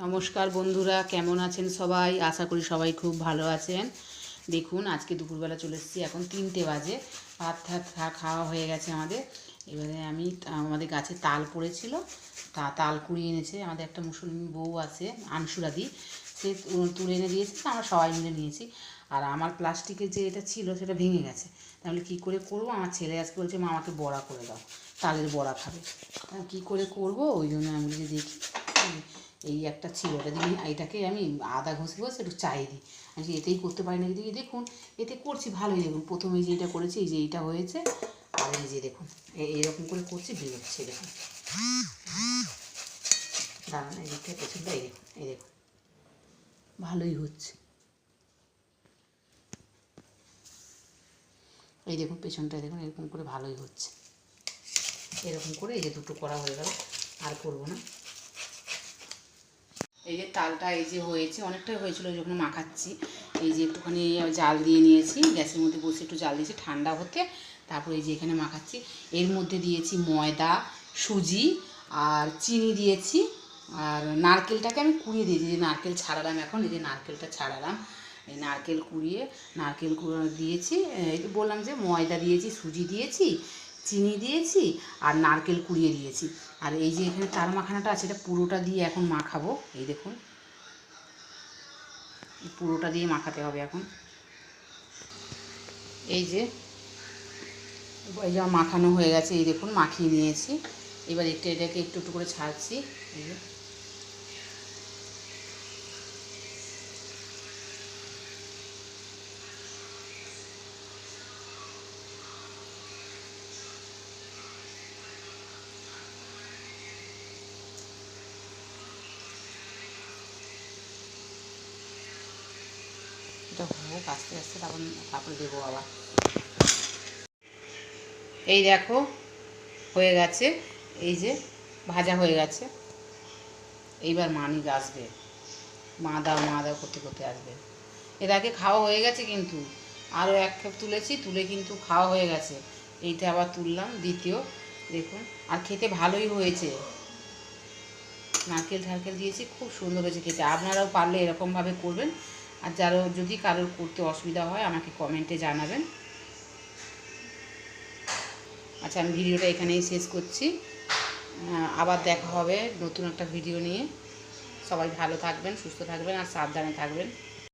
নমস্কার বন্ধুরা, কেমন আছেন সবাই? আশা করি সবাই খুব ভালো আছেন। দেখুন, আজকে দুপুরবেলা চলে এসেছি, এখন 3টে বাজে। ভাত খাওয়া হয়ে গেছে আমাদের। এবারে আমি আমাদের গাছে তাল পড়েছিল, তাল কুড়িয়ে এনেছে আমাদের একটা মুসলিম বউ আছে, আনসুরাদি, সে তুলে এনে দিয়েছে, আমরা সবাই মিলে নিয়েছি। আর আমার প্লাস্টিকের যে এটা ছিল সেটা ভেঙে গেছে, তাহলে কী করে করবো? আমার ছেলে আজকে বলছে, মা আমাকে বড়া করে দাও, তালের বড়া খাবে। কী করে করবো, ওই জন্য আমি যে দেখি এই একটা ছিল, ওটা দিয়ে এটাকে আমি আদা ঘষে ঘষে একটু চাই দিই। আমি এতেই করতে পারি না, দিদি দেখুন এতে করছি ভালোই। দেখুন প্রথমে যে এটা করেছি, এই যে এইটা হয়েছে, আর এই যে দেখুন এইরকম করে করছি, বেরোচ্ছে দেখুন। দাঁড়ান, এই দিকটা পেছনটা, এই দেখুন ভালোই হচ্ছে। এই দেখুন পেছনটায় দেখুন, এরকম করে ভালোই হচ্ছে। এরকম করে এই যে দুটো করা হয়ে গেল, আর করবো না। এই যে তালটা এই যে হয়েছে, অনেকটাই হয়েছিল যখন মাখাচ্ছি। এই যে একটুখানি জাল দিয়ে নিয়েছি, গ্যাসের মধ্যে বসে একটু জাল দিয়েছি ঠান্ডা হতে, তারপরে এই যে এখানে মাখাচ্ছি। এর মধ্যে দিয়েছি ময়দা, সুজি আর চিনি দিয়েছি, আর নারকেলটাকে আমি কুড়িয়ে দিয়েছি, যে নারকেল ছাড়ালাম এখন, এই যে নারকেলটা ছাড়ালাম। এই নারকেল কুড়িয়ে নারকেল দিয়েছি। এই যে বললাম যে ময়দা দিয়েছি, সুজি দিয়েছি, চিনি দিয়েছি, আর নারকেল কুড়িয়ে দিয়েছি। আর এই যে এখানে তাল মাখানাটা আছে, এটা পুরোটা দিয়ে এখন মাখাবো। এই দেখুন, পুরোটা দিয়ে মাখাতে হবে এখন। এই যে মাখানো হয়ে গেছে, এই দেখুন মাখিয়ে নিয়েছি। এবার এটাকে একটু একটু করে ছাড়ছি। এই যে এটা হোক আস্তে আস্তে, তারপরে দেবো আবার। এই দেখো হয়ে গেছে, এই যে ভাজা হয়ে গেছে। এইবার মানিক আসবে, মা দাও করতে করতে আসবে। এর আগে খাওয়া হয়ে গেছে, কিন্তু আরও এক কাপ তুলেছি, তুলে কিন্তু খাওয়া হয়ে গেছে। এইটা আবার তুললাম দ্বিতীয়, দেখুন। আর খেতে ভালোই হয়েছে, নারকেল ঠারকেল দিয়েছি, খুব সুন্দর হয়েছে খেতে। আপনারাও পারলে এরকমভাবে করবেন। আর যদি কারোর করতে অসুবিধা হয় আমাকে কমেন্টে জানাবেন। আচ্ছা, আমি ভিডিওটা এখানেই শেষ করছি। আবার দেখা হবে নতুন একটা ভিডিও নিয়ে। সবাই ভালো থাকবেন, সুস্থ থাকবেন আর সাবধানে থাকবেন।